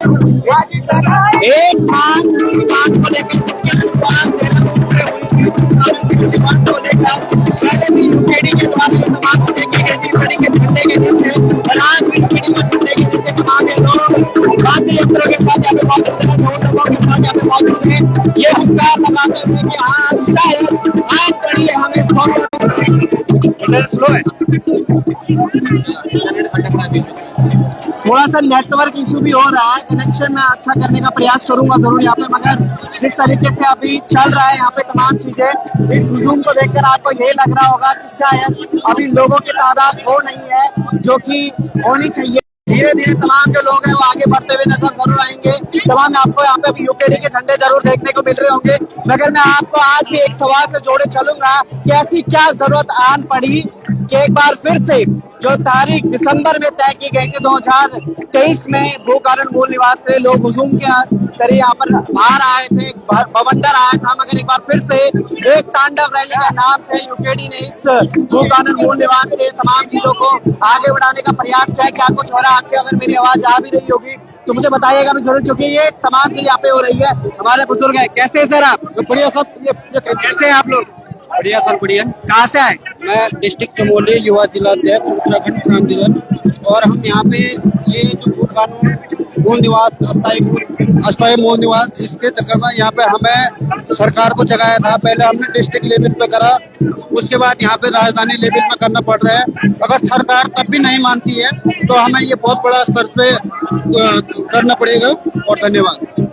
एक मांग को लेकर को लेकर पहले भी यूकेडी के द्वारा तमाम देखी गई थी बड़ी के झंडे के नीचे और आज भी यूकेडी में झंडे के नीचे तमाम लोग गांधी यंत्रों के साथ यहाँ पे मौजूद है, लोगों के साथ यहाँ पे मौजूद है। ये हुक्कार लगाते हुए कि हाँ शायद आग पड़ी है, हमें बहुत स्लो है, थोड़ा सा नेटवर्क इशू भी हो रहा है, कनेक्शन में अच्छा करने का प्रयास करूंगा जरूर यहाँ पे, मगर जिस तरीके से अभी चल रहा है यहाँ पे तमाम चीजें, इस हुजूम को देखकर आपको यही लग रहा होगा कि शायद अभी लोगों की तादाद वो नहीं है जो कि होनी चाहिए। धीरे धीरे तमाम जो लोग हैं वो आगे बढ़ते हुए नजर जरूर आएंगे। तमाम आपको यहाँ पे यूकेडी के झंडे जरूर देखने को मिल रहे होंगे, मगर मैं आपको आज भी एक सवाल से जोड़े चलूंगा कि ऐसी क्या जरूरत आन पड़ी कि एक बार फिर से जो तारीख दिसंबर में तय की गई थी 2023 में भू कारण मूल निवास के लोग हुजूम के जरिए यहाँ पर बाहर आए थे, बवंडर आया था, मगर एक बार फिर से एक तांडव रैली के नाम से यूकेडी ने इस भू कारण मूल निवास के तमाम चीजों को आगे बढ़ाने का प्रयास किया। क्या कुछ हो रहा है आपके, अगर मेरी आवाज आ भी रही होगी तो मुझे बताइएगा भी जरूर, क्योंकि ये तमाम चीज यहाँ पे हो रही है। हमारे बुजुर्ग है, कैसे है सर आप? बढ़िया सब, कैसे है आप लोग? बढ़िया सर बढ़िया। कहाँ से आए? मैं डिस्ट्रिक्ट चमोली युवा जिला अध्यक्ष उत्तराखंड क्रांति दल, और हम यहाँ पे ये जो भू कानून मूल निवास अस्थायी मूल निवास, इसके चक्कर में यहाँ पे हमें सरकार को जगाया था। पहले हमने डिस्ट्रिक्ट लेवल पे करा, उसके बाद यहाँ पे राजधानी लेवल में करना पड़ रहा है। अगर सरकार तब भी नहीं मानती है तो हमें ये बहुत बड़ा स्तर पे करना पड़ेगा। और धन्यवाद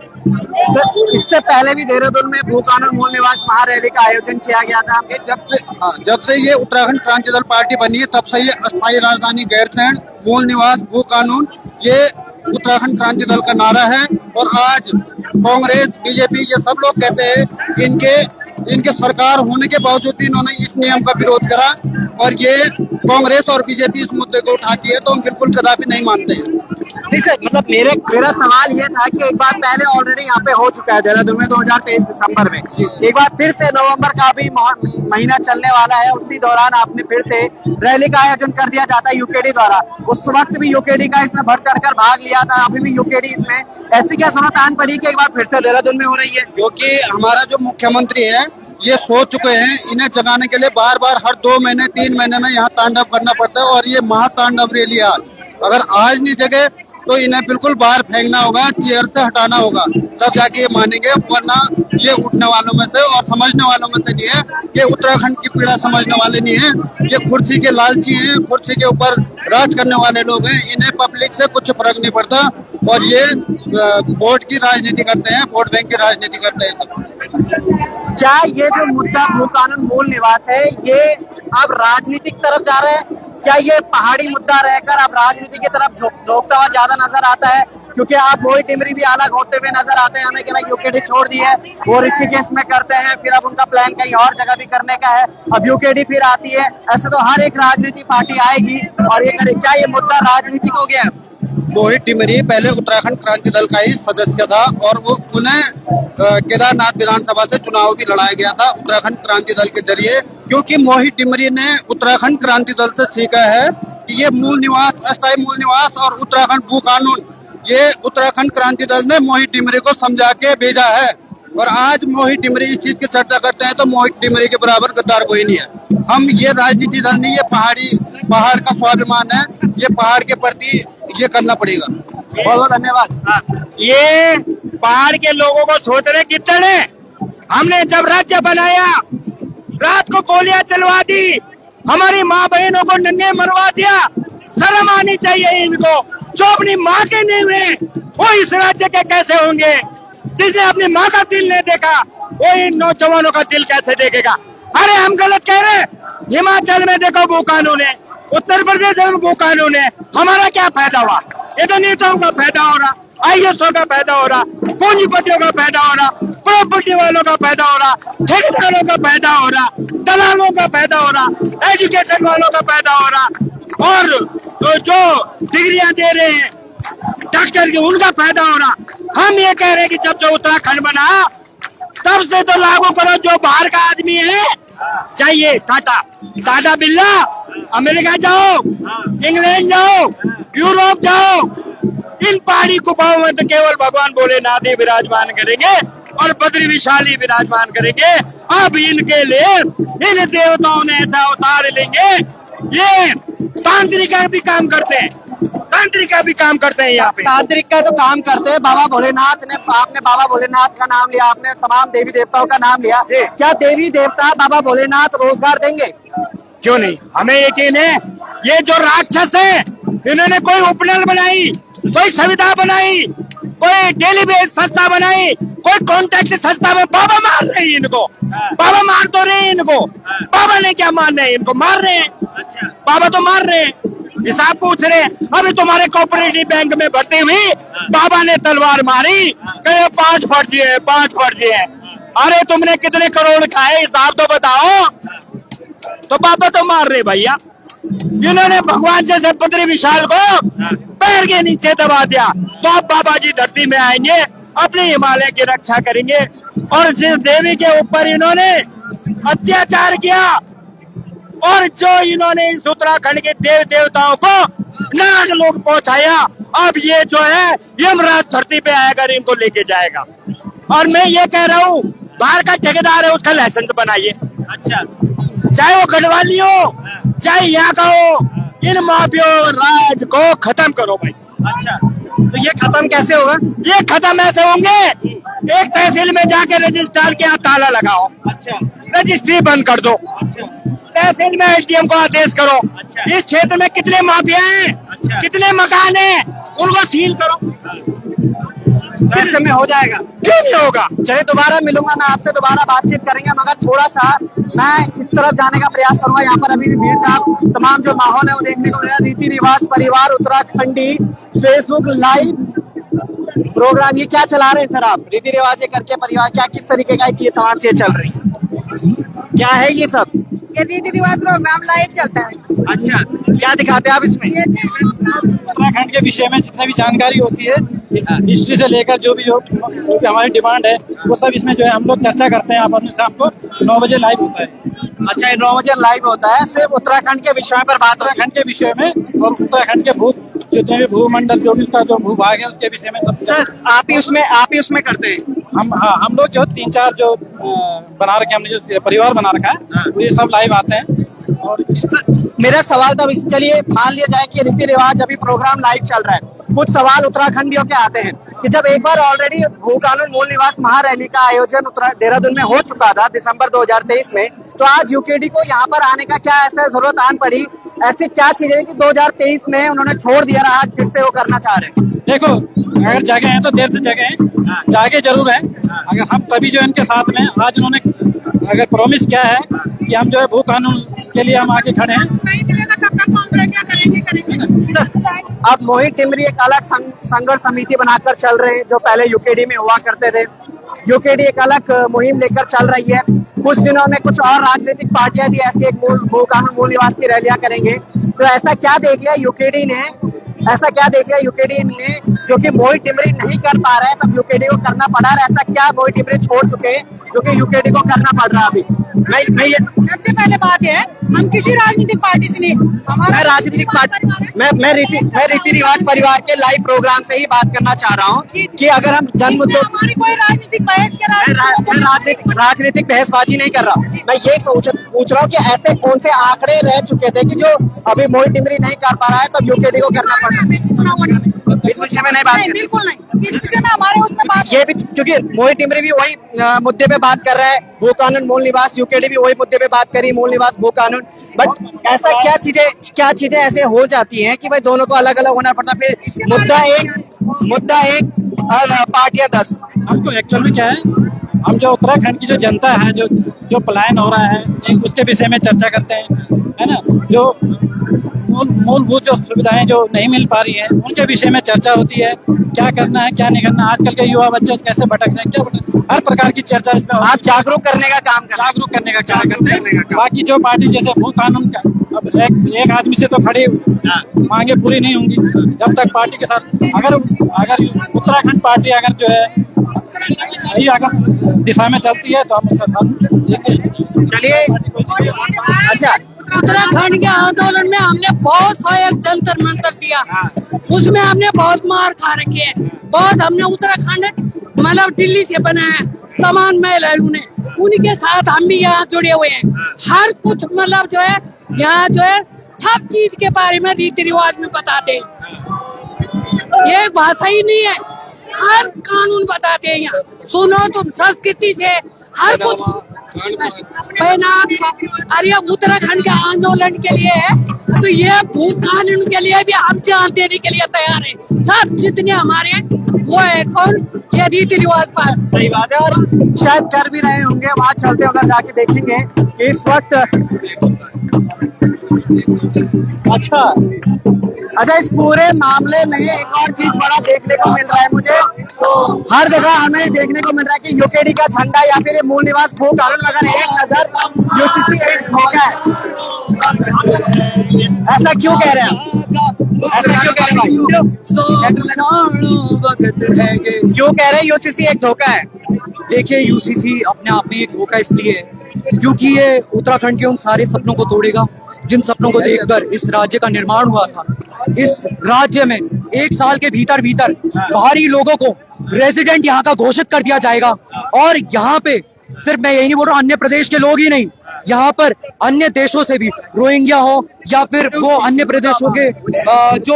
सर। इससे पहले भी देहरादून में भू कानून मूल निवास महारैली का आयोजन किया गया था। जब से ये उत्तराखंड क्रांति दल पार्टी बनी है तब से ये अस्थायी राजधानी गैरसैंण मूल निवास भू कानून ये उत्तराखंड क्रांति दल का नारा है। और आज कांग्रेस बीजेपी ये सब लोग कहते हैं इनके सरकार होने के बावजूद भी इन्होंने इस नियम का विरोध करा, और ये कांग्रेस और बीजेपी इस मुद्दे को उठाती है तो हम बिल्कुल कदापि नहीं मानते हैं। नहीं सर, मतलब मेरा सवाल ये था कि एक बार पहले ऑलरेडी यहाँ पे हो चुका है देहरादून में 2023 दिसंबर में, एक बार फिर से नवंबर का भी महीना चलने वाला है, उसी दौरान आपने फिर से रैली का आयोजन कर दिया जाता है यूकेडी द्वारा। उस वक्त भी यूकेडी का इसमें बढ़ चढ़कर भाग लिया था, अभी भी यूकेडी इसमें, ऐसी क्या जरूरत आन पड़ी कि एक बार फिर से देहरादून में हो रही है? क्योंकि हमारा जो मुख्यमंत्री है ये सोच चुके हैं, इन्हें जगाने के लिए बार बार हर 2 महीने 3 महीने में यहाँ तांडव करना पड़ता है। और ये महातांडव रैली आज अगर आज नहीं जगे तो इन्हें बिल्कुल बाहर फेंकना होगा, चेयर से हटाना होगा, तब जाके ये मानेंगे, वरना ये उठने वालों में से और समझने वालों में से नहीं है। ये उत्तराखंड की पीड़ा समझने वाले नहीं है, ये कुर्सी के लालची हैं, कुर्सी के ऊपर राज करने वाले लोग हैं। इन्हें पब्लिक से कुछ फर्क नहीं पड़ता और ये वोट की राजनीति करते हैं, वोट बैंक की राजनीति करते हैं। क्या ये जो मुद्दा भू कानून मूल निवास है ये अब राजनीतिक तरफ जा रहा है? क्या ये पहाड़ी मुद्दा रहकर अब राजनीति की तरफ झोंकता हुआ ज्यादा नजर आता है? क्योंकि आप मोहित टिमरी भी अलग होते हुए नजर आते हैं हमें कि भाई यूकेडी छोड़ दी है, वो ऋषिकेश में करते हैं, फिर अब उनका प्लान कहीं और जगह भी करने का है, अब यूकेडी फिर आती है। ऐसे तो हर एक राजनीति पार्टी आएगी और ये करे। क्या ये मुद्दा राजनीतिक हो गया? मोहित टिमरी पहले उत्तराखंड क्रांति दल का ही सदस्य था और वो उन्हें केदारनाथ विधानसभा से चुनाव भी लड़ाया गया था उत्तराखंड क्रांति दल के जरिए। क्योंकि मोहित टिमरी ने उत्तराखंड क्रांति दल से सीखा है कि ये मूल निवास, अस्थायी मूल निवास और उत्तराखंड भू कानून, ये उत्तराखंड क्रांति दल ने मोहित टिमरी को समझा के भेजा है। और आज मोहित टिमरी इस चीज की चर्चा करते हैं तो मोहित टिमरी के बराबर गद्दार कोई नहीं है। हम ये राजनीति दल नहीं, ये पहाड़ का स्वाभिमान है, ये पहाड़ के प्रति ये करना पड़ेगा। बहुत बहुत धन्यवाद। ये पहाड़ के लोगों को सोचने कितने, हमने जब राज्य बनाया रात को गोलियां चलवा दी, हमारी माँ बहनों को नंगे मरवा दिया। शर्म आनी चाहिए इनको, जो अपनी माँ के नहीं हुए वो इस राज्य के कैसे होंगे? जिसने अपनी माँ का दिल नहीं देखा वो इन नौजवानों का दिल कैसे देखेगा? अरे हम गलत कह रहे? हिमाचल में देखो भू कानून है, उत्तर प्रदेश में भू कानून है, हमारा क्या फायदा हुआ? ये तो नेताओं का फायदा हो रहा, IAS का फायदा हो रहा, पूंजीपतियों का फायदा हो रहा, प्रॉपर्टी वालों का फायदा हो रहा, ठेकेदारों का फायदा हो रहा, दलालों का फायदा हो रहा, एजुकेशन वालों का फायदा हो रहा, और तो जो डिग्रियां दे रहे हैं डॉक्टर की उनका फायदा हो रहा। हम ये कह रहे हैं कि जब जो उत्तराखंड बना तब से तो लागू करो। जो बाहर का आदमी है चाहिए टाटा बिरला, अमेरिका जाओ, इंग्लैंड जाओ, यूरोप जाओ, इन पहाड़ी गुफाओं में तो केवल भगवान भोलेनाथ ही विराजमान करेंगे और बद्री विशाल ही विराजमान करेंगे। अब इनके लिए इन देवताओं ने ऐसा अवतार लेंगे, ये तांत्रिका भी काम करते हैं, तांत्रिका भी काम करते हैं यहाँ पे। तांत्रिक का तो काम करते हैं। बाबा भोलेनाथ ने, आपने बाबा भोलेनाथ का नाम लिया, आपने तमाम देवी देवताओं का नाम लिया, क्या देवी देवता बाबा भोलेनाथ रोजगार देंगे? क्यों नहीं, हमें यकीन है। ये जो राक्षस है, इन्होंने कोई उपनल बनाई, कोई सुविधा बनाई, कोई डेली बेस संस्था बनाई, कोई कॉन्ट्रैक्ट संस्था में बाबा मार रहे हैं इनको, बाबा मार तो रहे हैं इनको। बाबा ने क्या मार रहे हैं इनको, मार रहे हैं, बाबा तो मार रहे हैं, हिसाब पूछ रहे हैं। अभी तुम्हारे कोऑपरेटिव बैंक में भर्ती हुई, बाबा ने तलवार मारी, कहे 5 फर्जी है, 5 फर्जी है। अरे तुमने कितने करोड़ खाए, हिसाब तो बताओ। तो बाबा तो मार रहे भैया। इन्होंने भगवान जैसे बद्री विशाल को पैर के नीचे दबा दिया, तो अब बाबा जी धरती में आएंगे, अपने हिमालय की रक्षा करेंगे। और जिस देवी के ऊपर इन्होंने अत्याचार किया और जो इन्होंने इस उत्तराखंड के देव देवताओं को नागलोक पहुंचाया, अब ये जो है यमराज धरती पे आएगा, इनको लेके जाएगा। और मैं ये कह रहा हूँ, बाहर का ठेकेदार है, उसका लाइसेंस बनाइए। अच्छा, चाहे वो गढ़वाली हो, चाहे यहाँ का हो, इन माफिया राज को खत्म करो भाई। अच्छा, तो ये खत्म कैसे होगा? ये खत्म ऐसे होंगे, एक तहसील में जाके रजिस्ट्रार के यहाँ ताला लगाओ। अच्छा, रजिस्ट्री बंद कर दो। अच्छा, तहसील में एसडीएम को आदेश करो। अच्छा, इस क्षेत्र में कितने माफिया हैं, अच्छा, कितने मकान हैं, उनको सील करो। ऐसे में हो जाएगा? क्यों नहीं होगा? चलिए, दोबारा मिलूंगा मैं आपसे, दोबारा बातचीत करेंगे, मगर थोड़ा सा मैं इस तरफ जाने का प्रयास करूंगा। यहाँ पर अभी भी भीड़ का तमाम जो माहौल है वो देखने को मिल रहा है। रीति रिवाज परिवार उत्तराखंडी फेसबुक लाइव प्रोग्राम, ये क्या चला रहे हैं सर आप? रीति रिवाज ये करके परिवार, क्या किस तरीके का ये तमाम चीजें चल रही है, क्या है ये सब? ये रीति रिवाज प्रोग्राम लाइव चलता है। अच्छा, क्या दिखाते हैं आप इसमें? उत्तराखंड के विषय में जितने भी जानकारी होती है, हिस्ट्री से लेकर जो भी हमारी डिमांड है, वो सब इसमें जो है हम लोग चर्चा करते हैं। आपस में शाम को 9 बजे लाइव होता है। अच्छा, ये 9 बजे लाइव होता है, सिर्फ उत्तराखंड के विषय पर बात होती है? उत्तराखंड के विषय में और उत्तराखंड के जितने भी भूमंडल, जो भी उसका जो भूभाग है, उसके विषय में सब। सर, आप ही उसमें करते हैं? हम लोग जो 3-4 जो बना रखे, हमने जो परिवार बना रखा है, ये सब लाइव आते हैं। और मेरा सवाल था, चलिए मान लिया जाए कि रीति रिवाज अभी प्रोग्राम लाइव चल रहा है, कुछ सवाल उत्तराखंडियों के आते हैं कि जब एक बार ऑलरेडी भू कानून मूल निवास महारैली का आयोजन देहरादून में हो चुका था दिसंबर 2023 में, तो आज यूकेडी को यहाँ पर आने का क्या ऐसा जरूरत आन पड़ी? ऐसी क्या चीजें कि 2023 में उन्होंने छोड़ दिया, आज फिर से वो करना चाह रहे हैं? देखो, अगर जगह है तो देर से जगह है, जागे जरूर है। अगर हम तभी जो इनके साथ में, आज उन्होंने अगर प्रॉमिस किया है कि हम जो है भू कानून के लिए हम आगे खड़े हैं। नहीं मिलेगा तब तक हम करेंगे। अब मोहित टिमरी एक अलग संघर्ष समिति बनाकर चल रहे हैं, जो पहले यूकेडी में हुआ करते थे। यूकेडी एक अलग मुहिम लेकर चल रही है। कुछ दिनों में कुछ और राजनीतिक पार्टियां भी ऐसी एक भू कानून मूल निवास की रैलियां करेंगे। तो ऐसा क्या देख लिया यूकेडी ने, जो कि मोहित टिमरी नहीं कर पा रहे हैं, तब यूकेडी को करना पड़ा है? ऐसा क्या मोहित टिमरी छोड़ चुके हैं जो कि यूकेडी को करना पड़ रहा है अभी? मैं ये सबसे पहले बात है, हम किसी राजनीतिक पार्टी से नहीं, हमारा मैं राजनीतिक पार्टी, मैं रीति रिवाज परिवार के लाइव प्रोग्राम से ही बात करना चाह रहा हूँ कि अगर हम जन्म हमारी कोई राजनीतिक बहस के राजनीतिक बहसबाजी नहीं कर रहा, मैं ये पूछ रहा हूँ कि ऐसे कौन से आंकड़े रह चुके थे कि जो अभी मोहित टिमरी नहीं कर पा रहा है, तब यूकेडी को करना पड़ रहा है? इस विषय में नहीं बात, बिल्कुल नहीं, इस विषय में हमारे उसमें बात, ये भी क्योंकि मोहित टिमरी भी वही मुद्दे पे बात कर रहा है, भू कानून मूल निवास, यूकेडी भी वही मुद्दे पे बात करी, मूल निवास भू कानून। बट ऐसा क्या चीजें ऐसे हो जाती हैं कि भाई दोनों को अलग अलग होना पड़ता, फिर मुद्दा एक और पार्टियां 10। हमको एक्चुअल में क्या है, हम जो उत्तराखंड की जो जनता है, जो पलायन हो रहा है, उसके विषय में चर्चा करते हैं, है ना। जो मूलभूत जो सुविधाएं जो नहीं मिल पा रही है, उनके विषय में चर्चा होती है। क्या करना है, क्या नहीं करना, आजकल के युवा बच्चे कैसे भटक रहे हैं, क्या हर प्रकार की चर्चा इसमें। आप जागरूक करने का काम करते हैं। बाकी जो पार्टी जैसे भू कानून का, अब एक आदमी से तो खड़ी मांगे पूरी नहीं होंगी जब तक पार्टी के साथ, अगर उत्तराखंड पार्टी अगर जो है सही अगर दिशा में चलती है तो हम उसका साथ देंगे। चलिए, अच्छा उत्तराखंड के आंदोलन में हमने बहुत सहायक जंतर मंतर दिया, उसमें हमने बहुत मार खा रखी है, बहुत हमने उत्तराखंड मतलब दिल्ली से बनाया तमाम महिलाओं ने, उनके साथ हम भी यहाँ जुड़े हुए हैं। हर कुछ मतलब जो है यहाँ जो है सब चीज के बारे में रीति रिवाज में बताते हैं, ये भाषा ही नहीं है, हर कानून बताते हैं यहाँ। सुनो तुम संस्कृति से हर कुछ अरे उत्तराखंड के आंदोलन के लिए है तो ये भूत कानून के लिए भी हम जान देने के लिए तैयार है। सब जितने हमारे वो है कौन ये रीति रिवाज पर सही बात है, और शायद कर भी रहे होंगे, वहाँ चलते होकर जाके देखेंगे कि इस वक्त अच्छा इस पूरे मामले में एक और चीज बड़ा देखने को मिल रहा है मुझे, हर जगह हमें देखने को मिल रहा है कि यूकेडी का झंडा या फिर ये मूल निवास भू कानून, मगर एक नजर यूसीसी एक धोखा है। ऐसा क्यों कह रहे हैं आप? ऐसा क्यों कह रहे हैं भाई? क्यों कह रहे हैं यूसीसी एक धोखा है? देखिए, यूसीसी अपने आप में एक धोखा इसलिए है क्योंकि ये उत्तराखंड के उन सारे सपनों को तोड़ेगा जिन सपनों को देखकर इस राज्य का निर्माण हुआ था। इस राज्य में 1 साल के भीतर बाहरी लोगों को रेजिडेंट यहाँ का घोषित कर दिया जाएगा, और यहाँ पे सिर्फ मैं यही नहीं बोल रहा, अन्य प्रदेश के लोग ही नहीं, यहाँ पर अन्य देशों से भी रोहिंग्या हो या फिर वो अन्य प्रदेशों के जो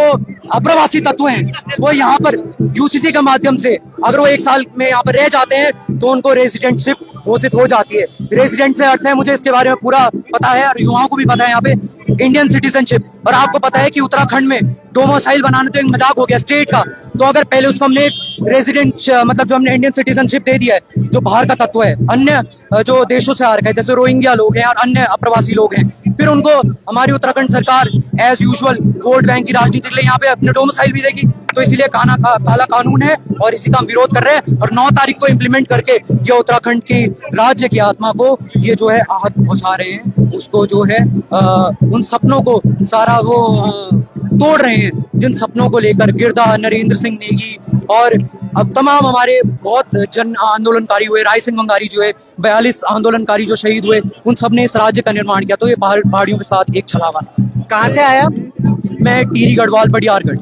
अप्रवासी तत्व हैं वो यहाँ पर यूसीसी के माध्यम से अगर वो 1 साल में यहाँ पर रह जाते हैं तो उनको रेजिडेंटशिप घोषित हो जाती है। रेजिडेंट से अर्थ है, मुझे इसके बारे में पूरा पता है और युवाओं को भी पता है यहाँ पे, इंडियन सिटीजनशिप। और आपको पता है कि उत्तराखंड में डोमिसाइल बनाना तो एक मजाक हो गया स्टेट का, तो अगर पहले उसको हमने एक रेजिडेंट मतलब जो हमने इंडियन सिटीजनशिप दे दिया है, जो बाहर का तत्व है, अन्य जो देशों से आ रखा है जैसे रोहिंग्या लोग हैं और अन्य अप्रवासी लोग हैं, फिर उनको हमारी उत्तराखंड सरकार एज यूजुअल वोट बैंक की राजनीति के लिए यहाँ पे अपने डोमिसाइल भी देगी। तो इसलिए काला कानून है और इसी का हम विरोध कर रहे हैं, और 9 तारीख को इम्प्लीमेंट करके ये उत्तराखंड की राज्य की आत्मा को ये जो है आहत पहुंचा रहे हैं, उसको जो है उन सपनों को सारा वो तोड़ रहे हैं जिन सपनों को लेकर गिरधा, नरेंद्र सिंह नेगी और अब तमाम हमारे बहुत जन आंदोलनकारी हुए, राय सिंह वंगारी जो है 42 आंदोलनकारी जो शहीद हुए, उन सब ने इस राज्य का निर्माण किया। तो ये पहाड़ियों के साथ एक छलावा। कहाँ से आया? मैं टीरी गढ़वाल बड़ियारगढ़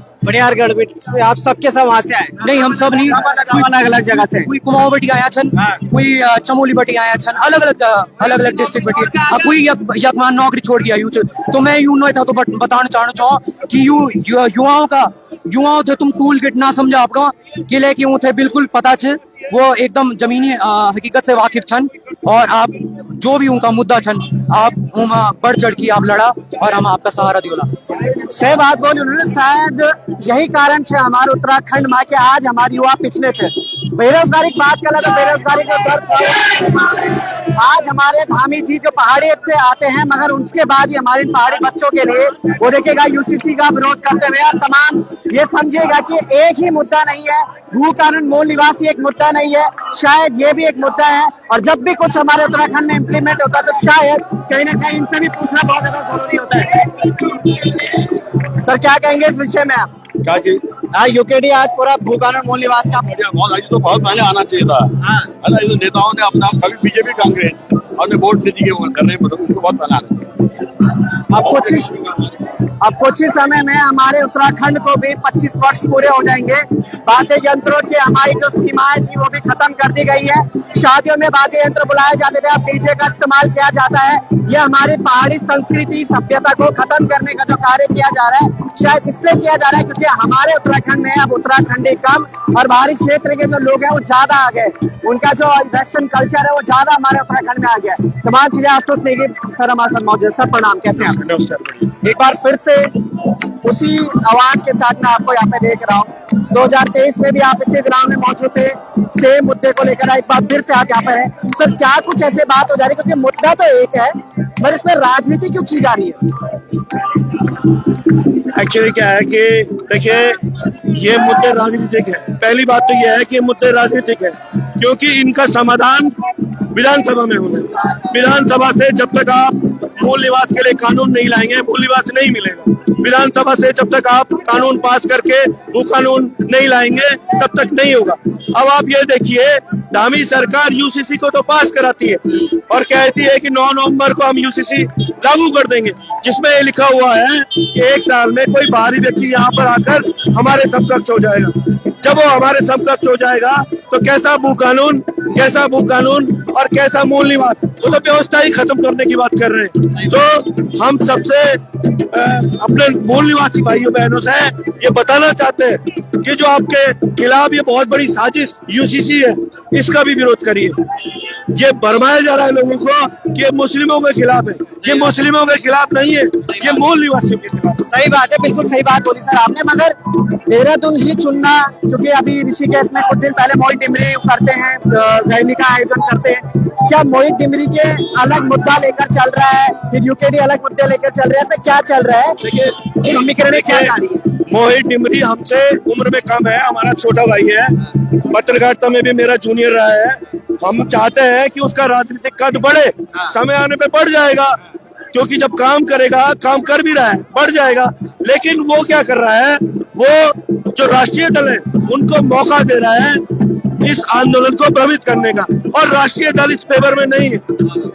से आप सबके सब वहाँ से आए? नहीं, हम सब नहीं, अलग अलग जगह से, कोई कुमाऊं बटी आया छन, कोई चमोली बटी आया छन, अलग अलग जगह, अलग अलग डिस्ट्रिक्ट बटी, कोई यकमान नौकरी छोड़ गया यूं। तो मैं यूं नहीं था तो बताना चाहना चाहूँ कि युवाओं थे तुम टूल किट ना समझा आपका किले की ऊँ थे बिल्कुल पता छे, वो एकदम जमीनी हकीकत से वाकिफ छन, और आप जो भी उनका मुद्दा छन आप बढ़ चढ़ की आप लड़ा और हम आपका सहारा दियोला। सही बात बोली उन्होंने, शायद यही कारण है हमारे उत्तराखंड में कि आज हमारे युवा पिछले थे। बेरोजगारी की बात कर, तो बेरोजगारी का दर्द आज हमारे धामी जी जो पहाड़ी से आते हैं, मगर उसके बाद ही हमारे पहाड़ी बच्चों के लिए वो देखेगा यूसीसी का विरोध करते हुए, और तमाम ये समझेगा कि एक ही मुद्दा नहीं है, भू कानून मूल निवासी एक मुद्दा नहीं है, शायद ये भी एक मुद्दा है। और जब भी कुछ हमारे उत्तराखंड में इम्प्लीमेंट होता है तो शायद कहीं ना कहीं इनसे भी पूछना बहुत ज्यादा जरूरी होता है। सर क्या कहेंगे इस विषय में आप? क्या जी? यूकेडी आज पूरा भू कानून मूल निवास का तो बहुत पहले आना चाहिए था, है ना। ये नेताओं ने अपना कभी बीजेपी कांग्रेस हमने वोट नीति के वो कर रहे हैं, उनको बहुत पहले आना चाहिए। अब कुछ ही समय में हमारे उत्तराखंड को भी 25 वर्ष पूरे हो जाएंगे। वाद्य यंत्रों की हमारी जो सीमाएं थी वो भी खत्म कर दी गई है। शादियों में वाद्य यंत्र बुलाए जाते थे, अब डीजे का इस्तेमाल किया जाता है। ये हमारी पहाड़ी संस्कृति सभ्यता को खत्म करने का जो कार्य किया जा रहा है, शायद इससे किया जा रहा है क्योंकि हमारे उत्तराखंड में अब उत्तराखंडी कम और बाहरी क्षेत्र के जो लोग हैं वो ज्यादा आ गए, उनका जो वेस्टर्न कल्चर है वो ज्यादा हमारे उत्तराखंड में आ गया। तमाम चीजें आश्वस्त नहीं। सर हमारे साथ मौजूद। सर प्रणाम, कैसे हैं आप? एक बार फिर से उसी आवाज के साथ मैं आपको यहाँ पे देख रहा हूँ। 2023 में भी आप इसी ग्राउंड में मौजूद थे, सेम मुद्दे को लेकर एक बार फिर से आप यहाँ पर हैं। सर क्या कुछ ऐसे बात हो जा रही है, क्योंकि मुद्दा तो एक है पर इसमें राजनीति क्यों की जा रही है? एक्चुअली क्या है कि देखिए ये मुद्दे राजनीतिक है। पहली बात तो ये है कि मुद्दे राजनीतिक है क्योंकि इनका समाधान विधानसभा में होना है। विधानसभा से जब तक आप मूल निवास के लिए कानून नहीं लाएंगे, मूल निवास नहीं मिलेगा। विधानसभा से जब तक आप कानून पास करके वो कानून नहीं लाएंगे तब तक नहीं होगा। अब आप ये देखिए, दामी सरकार यूसीसी को तो पास कराती है और कहती है कि 9 नवंबर को हम यूसीसी लागू कर देंगे, जिसमें ये लिखा हुआ है कि 1 साल में कोई बाहरी व्यक्ति यहाँ पर आकर हमारे समकक्ष हो जाएगा। जब वो हमारे समकक्ष हो जाएगा तो कैसा भू कानून और कैसा मूल निवास, वो तो व्यवस्था ही खत्म करने की बात कर रहे हैं। तो हम सबसे अपने मूल निवासी भाइयों बहनों से ये बताना चाहते हैं कि जो आपके खिलाफ ये बहुत बड़ी साजिश यूसीसी है, इसका भी विरोध करिए। ये भरमाया जा रहा है लोगों को कि ये मुस्लिमों के खिलाफ है, ये मुस्लिमों के खिलाफ नहीं है, ये मूल निवासियों के खिलाफ। सही बात है, बिल्कुल सही बात बोली सर आपने। मगर देहरादून ही चुनना, क्योंकि अभी ऋषिकेश में कुछ दिन पहले मोहित डिमरी करते हैं, रैली का आयोजन करते हैं, क्या मोहित डिमरी के अलग मुद्दा लेकर चल रहा है, फिर यूकेडी अलग मुद्दे लेकर चल रहे हैं, ऐसा क्या चल रहा है? देखिए समीकरण क्या जा रही है? मोहित डिमरी हमसे उम्र में कम है, हमारा छोटा भाई है, पत्रकारिता में भी मेरा जूनियर रहा है। हम चाहते हैं कि उसका राजनीतिक कद बढ़े, समय आने पे बढ़ जाएगा, क्योंकि जब काम करेगा, काम कर भी रहा है, बढ़ जाएगा। लेकिन वो क्या कर रहा है, वो जो राष्ट्रीय दल है उनको मौका दे रहा है इस आंदोलन को भ्रमित करने का, और राष्ट्रीय दल इस फेवर में नहीं है।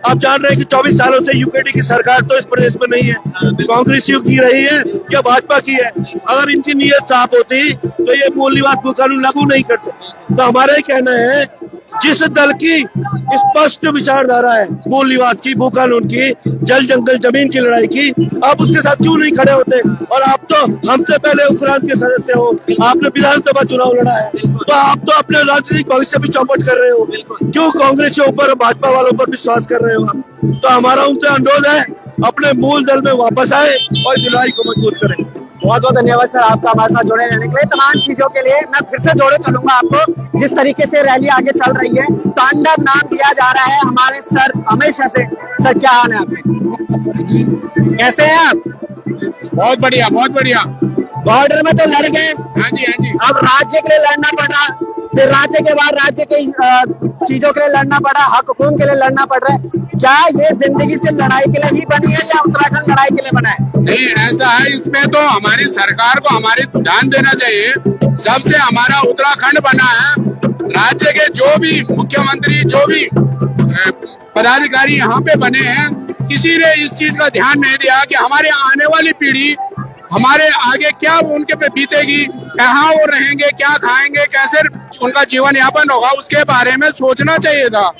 आप जान रहे हैं कि 24 सालों से यूकेडी की सरकार तो इस प्रदेश में नहीं है, कांग्रेस की रही है या भाजपा की है। अगर इनकी नीयत साफ होती तो ये मूल निवास भू कानून लागू नहीं करते। तो हमारा ये कहना है, जिस दल की स्पष्ट विचारधारा है मूल निवास की, भू कानून की, जल जंगल जमीन की लड़ाई की, आप उसके साथ क्यों नहीं खड़े होते? और आप तो हमसे पहले उपरांत के सदस्य हो, आपने विधानसभा चुनाव लड़ा है, तो आप तो अपने राजनीतिक भविष्य भी चौपट कर रहे हो। क्यों कांग्रेस के ऊपर, भाजपा वालों पर विश्वास कर रहे हो आप? तो हमारा उनसे अनुरोध है, अपने मूल दल में वापस आए और इस लड़ाई को मजबूत करें। बहुत बहुत धन्यवाद सर आपका हमारे साथ जुड़े रहने के लिए। तमाम चीजों के लिए मैं फिर से जोड़े चलूंगा आपको। जिस तरीके से रैली आगे चल रही है, तांडव नाम दिया जा रहा है हमारे सर हमेशा से। सर क्या हाल है आपके, कैसे हैं आप? बहुत बढ़िया, बहुत बढ़िया। बॉर्डर में तो लड़ गए, हाँ जी, हाँ जी। अब राज्य के लिए लड़ना पड़ा, फिर राज्य के बाद राज्य के चीजों के लिए लड़ना पड़ा, हक हुकूक के लिए लड़ना पड़ रहा है। क्या ये जिंदगी से लड़ाई के लिए ही बनी है या उत्तराखंड लड़ाई के लिए बना है? नहीं, ऐसा है, इसमें तो हमारी सरकार को हमारे ध्यान देना चाहिए। जब से हमारा उत्तराखंड बना है, राज्य के जो भी मुख्यमंत्री, जो भी पदाधिकारी यहाँ पे बने हैं, किसी ने इस चीज का ध्यान नहीं दिया कि हमारे आने वाली पीढ़ी, हमारे आगे क्या उनके पे बीतेगी, कहाँ वो रहेंगे, क्या खाएंगे, कैसे उनका जीवन यापन होगा, उसके बारे में सोचना चाहिए था।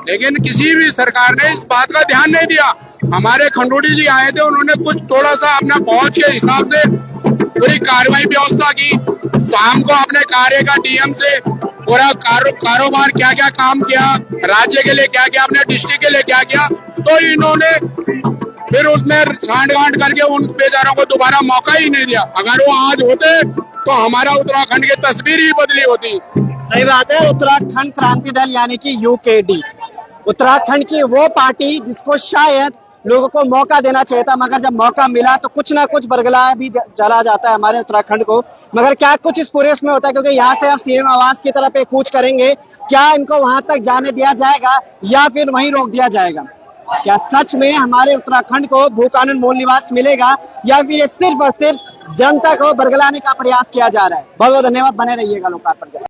लेकिन किसी भी सरकार ने इस बात का ध्यान नहीं दिया। हमारे खंडूड़ी जी आए थे, उन्होंने कुछ थोड़ा सा अपना पहुंच के हिसाब से पूरी कार्रवाई व्यवस्था की। शाम को अपने कार्य का डीएम से पूरा कारोबार क्या क्या काम किया, राज्य के लिए क्या क्या, अपने डिस्ट्रिक्ट के लिए क्या किया, तो इन्होंने फिर उसमें सांठ गांठ करके उन बेचारों को दोबारा मौका ही नहीं दिया। अगर वो आज होते तो हमारा उत्तराखंड की तस्वीर ही बदली होती। सही बात है। उत्तराखंड क्रांति दल यानी कि यूकेडी, उत्तराखंड की वो पार्टी जिसको शायद लोगों को मौका देना चाहिए था, मगर जब मौका मिला तो कुछ ना कुछ बरगलाया भी चला जाता है हमारे उत्तराखंड को। मगर क्या कुछ इस पूरे में होता है, क्योंकि यहाँ से अब सीएम आवास की तरफ एक कूच करेंगे, क्या इनको वहां तक जाने दिया जाएगा या फिर वहीं रोक दिया जाएगा? क्या सच में हमारे उत्तराखंड को भू कानून मूल निवास मिलेगा या फिर ये सिर्फ और सिर्फ जनता को बरगलाने का प्रयास किया जा रहा है? बहुत बहुत धन्यवाद, बने रहिएगा लोकार्पण।